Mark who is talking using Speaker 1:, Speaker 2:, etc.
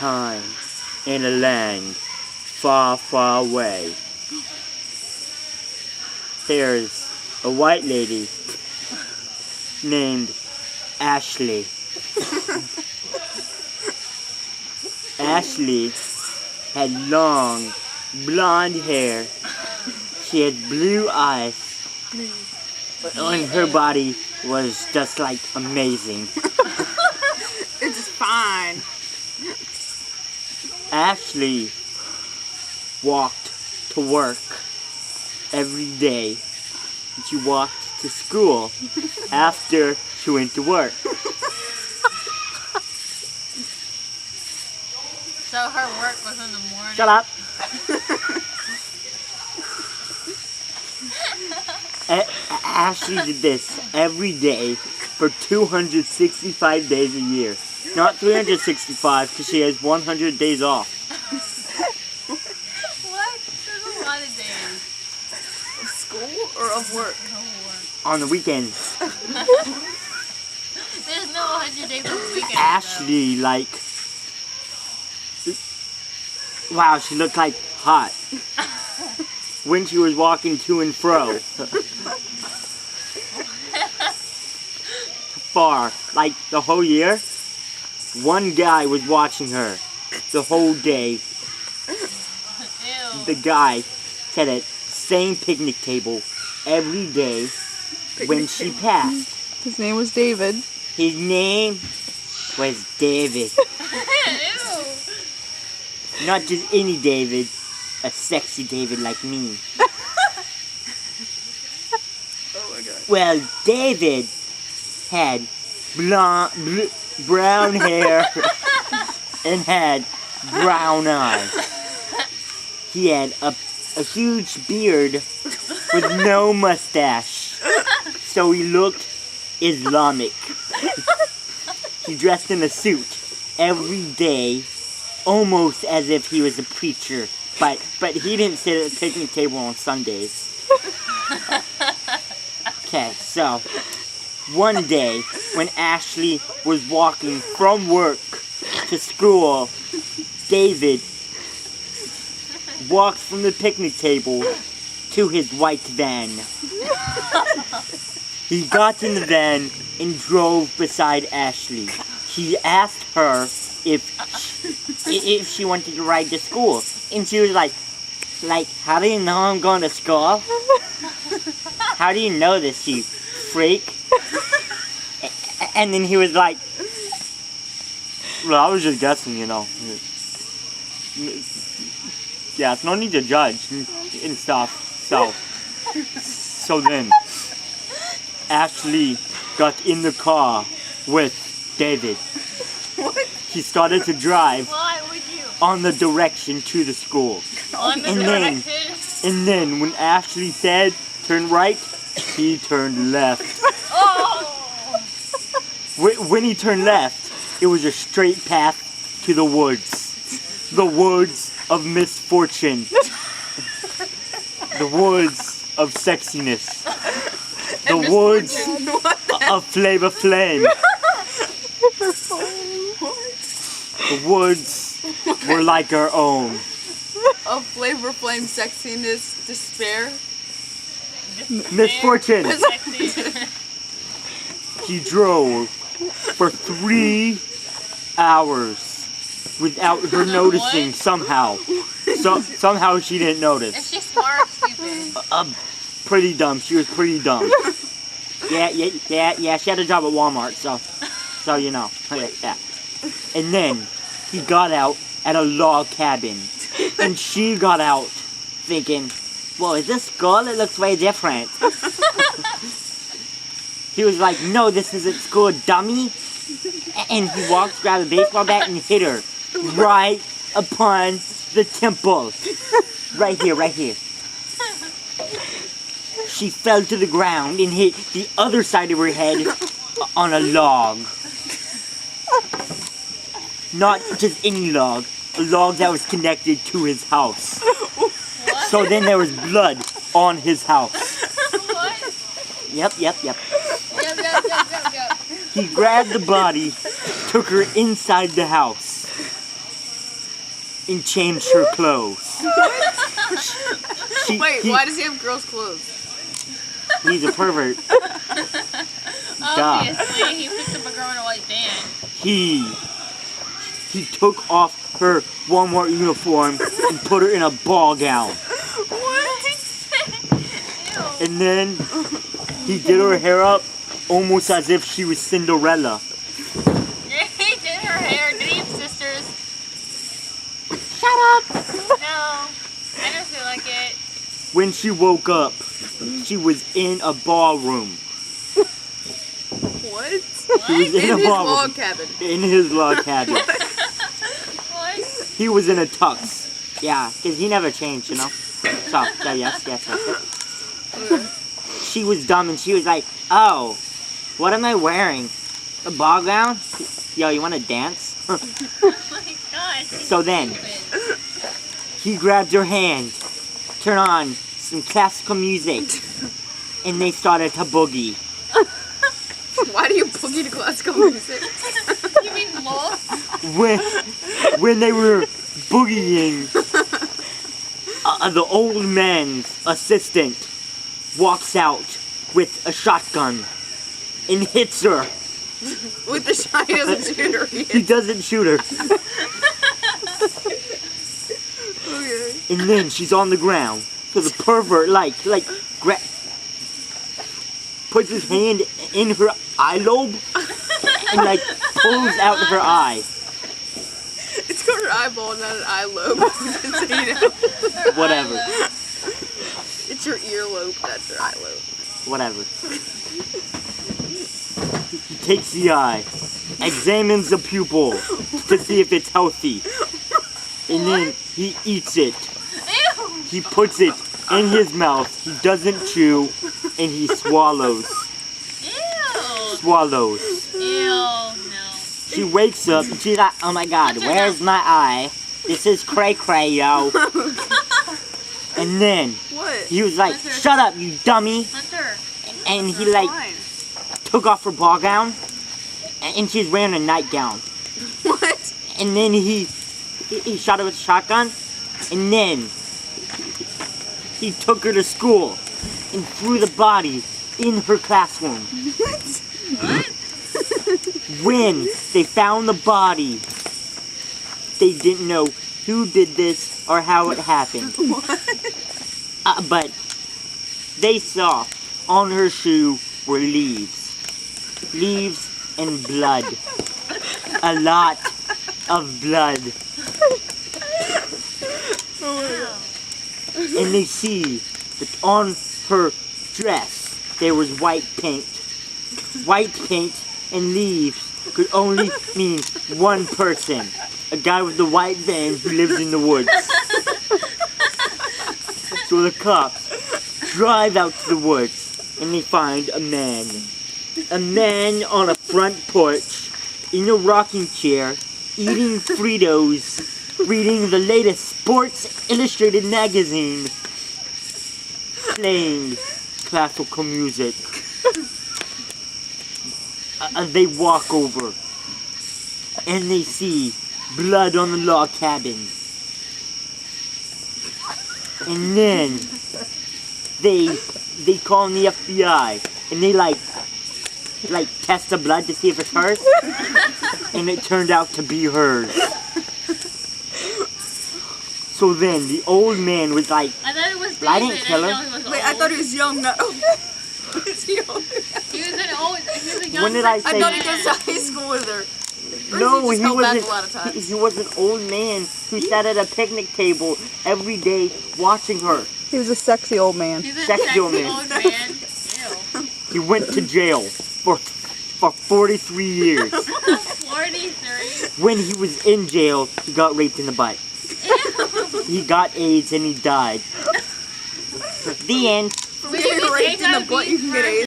Speaker 1: time in a land far, far away, there's a white lady named Ashley. Ashley had long, blonde hair. She had blue eyes. And her body was just like amazing.
Speaker 2: It's just fine.
Speaker 1: Ashley walked to work every day. She walked to school after she went to work.
Speaker 3: So her work was in the morning.
Speaker 1: Shut up. Ashley did this every day for 265 days a year. Not 365 because she has 100 days off.
Speaker 3: What? There's a lot of days.
Speaker 2: Of school or of work?
Speaker 3: No work.
Speaker 1: On the weekends.
Speaker 3: There's no 100 days on the weekend.
Speaker 1: Ashley, like... Wow, she looked like hot. When she was walking to and fro. Far. Like the whole year, one guy was watching her the whole day.
Speaker 3: Ew.
Speaker 1: The guy sat at the same picnic table every day when she passed.
Speaker 2: His name was David.
Speaker 1: His name was David.
Speaker 3: Ew.
Speaker 1: Not just any David, a sexy David like me.
Speaker 2: Oh my god.
Speaker 1: Well, David had brown hair and had brown eyes. He had a huge beard with no mustache, so he looked Islamic. He dressed in a suit every day, almost as if he was a preacher, but he didn't sit at the picnic table on Sundays. Okay, so one day when Ashley was walking from work to school, David walked from the picnic table to his white van. He got in the van and drove beside Ashley. He asked her if she wanted to ride to school, and she was like, how do you know I'm going to school? How do you know this, you freak? And then he was like, well, I was just guessing, you know. Yeah, it's no need to judge and stuff. So then, Ashley got in the car with David.
Speaker 2: What?
Speaker 1: He started to drive
Speaker 3: Why would you?
Speaker 1: on the direction to the school.
Speaker 3: On the
Speaker 1: And then-
Speaker 3: direction?
Speaker 1: And then when Ashley said turn right, he turned left.
Speaker 3: Oh!
Speaker 1: When he turned left, it was a straight path to the woods. The woods of misfortune. The woods of sexiness. The woods of Flavor Flame. The woods were like our own.
Speaker 2: Of Flavor Flame sexiness, despair.
Speaker 1: Misfortune.
Speaker 3: Sexy.
Speaker 1: He drove for 3 hours without her noticing somehow. Somehow she didn't
Speaker 3: Is
Speaker 1: notice.
Speaker 3: she smart or stupid?
Speaker 1: Pretty dumb. She was pretty dumb. Yeah. She had a job at Walmart, so you know. Yeah. And then he got out at a log cabin, and she got out thinking, "Whoa, is this school? It looks way different." He was like, "No, this isn't school, dummy." And he walked, grabbed a baseball bat, and hit her right upon the temple. Right here. She fell to the ground and hit the other side of her head on a log. Not just any log, a log that was connected to his house.
Speaker 3: What?
Speaker 1: So then there was blood on his house.
Speaker 3: What?
Speaker 1: Yep.
Speaker 3: Yep.
Speaker 1: He grabbed the body, took her inside the house. and changed her clothes.
Speaker 2: Wait, why does he have girls' clothes?
Speaker 1: He's a pervert.
Speaker 3: Obviously, he picked up a girl in a white van.
Speaker 1: He took off her Walmart uniform and put her in a ball gown.
Speaker 2: What?
Speaker 3: Ew.
Speaker 1: And then he did her hair up almost as if she was Cinderella.
Speaker 3: He did her hair. Did he have sisters?
Speaker 1: Shut up!
Speaker 3: No. I don't feel like it.
Speaker 1: When she woke up, she was in a ballroom.
Speaker 2: What?
Speaker 1: She was in
Speaker 2: In
Speaker 1: a
Speaker 2: his
Speaker 1: ballroom.
Speaker 2: log cabin.
Speaker 1: In his log cabin.
Speaker 3: What?
Speaker 1: He was in a tux. Yeah, because he never changed, you know? So, yeah, yes. She was dumb and she was like, oh, what am I wearing? A ball gown? Yo, you want to dance?
Speaker 3: Oh my gosh.
Speaker 1: So then, he grabbed her hand, turned on some classical music, and they started to boogie.
Speaker 2: Why do you boogie to classical music?
Speaker 3: You mean lol?
Speaker 1: When they were boogieing, the old man's assistant walks out with a shotgun and hits her.
Speaker 2: With the shot, he doesn't shoot her.
Speaker 1: He doesn't shoot her.
Speaker 2: Okay.
Speaker 1: And then she's on the ground. So the pervert, puts his hand in her eye lobe and, pulls out her eye.
Speaker 2: It's called her eyeball, not an eye lobe. Just so you know.
Speaker 1: Whatever.
Speaker 2: It's your earlobe, that's your eye lobe.
Speaker 1: Whatever. He takes the eye, examines the pupil to see if it's healthy, and then he eats it.
Speaker 3: Ew.
Speaker 1: He puts it in his mouth, he doesn't chew, and he swallows.
Speaker 3: Ew.
Speaker 1: Swallows.
Speaker 3: Ew. No.
Speaker 1: She wakes up and she's like, oh my god, where's my eye? This is cray cray, yo. And then
Speaker 2: What?
Speaker 1: he was like, shut up, you dummy.
Speaker 3: Hunter.
Speaker 1: And he
Speaker 2: Fine.
Speaker 1: took off her ball gown, and she's wearing a nightgown.
Speaker 2: What?
Speaker 1: And then he shot her with a shotgun, and then he took her to school and threw the body in her classroom.
Speaker 2: What?
Speaker 3: What?
Speaker 1: When they found the body, they didn't know who did this or how it happened.
Speaker 2: What?
Speaker 1: But they saw on her shoe were leaves. Leaves and blood. A lot of blood.
Speaker 2: Oh my god.
Speaker 1: And they see that on her dress there was white paint. White paint and leaves could only mean one person. A guy with the white van who lives in the woods. So the cops drive out to the woods and they find a man. A man on a front porch in a rocking chair eating Fritos, reading the latest Sports Illustrated magazine, playing classical music. They walk over and they see blood on the log cabin. And then they call in the FBI and they test the blood to see if it's hers. And it turned out to be hers. So then the old man was like,
Speaker 3: I thought it was David.
Speaker 1: I didn't kill her.
Speaker 3: know he was
Speaker 2: Wait, I
Speaker 3: old.
Speaker 2: thought he was young, not old. Is he old?
Speaker 3: He was an old. He was a young.
Speaker 1: When did I
Speaker 2: I
Speaker 1: say-
Speaker 2: thought he goes to high school with her. Or
Speaker 1: no,
Speaker 2: he
Speaker 1: he
Speaker 2: just held back
Speaker 1: wasn't.
Speaker 2: a lot of times.
Speaker 1: He was an old man who sat at a picnic table every day watching her.
Speaker 2: He was a sexy old man.
Speaker 3: He's a
Speaker 1: Sexy
Speaker 3: sexy
Speaker 1: old man.
Speaker 3: old man. Ew.
Speaker 1: He went to jail for 43 years.
Speaker 3: 43.
Speaker 1: When he was in jail, he got raped in the butt.
Speaker 3: Ew.
Speaker 1: He got AIDS and he died. The end.
Speaker 2: From getting raped in the butt, you can get AIDS.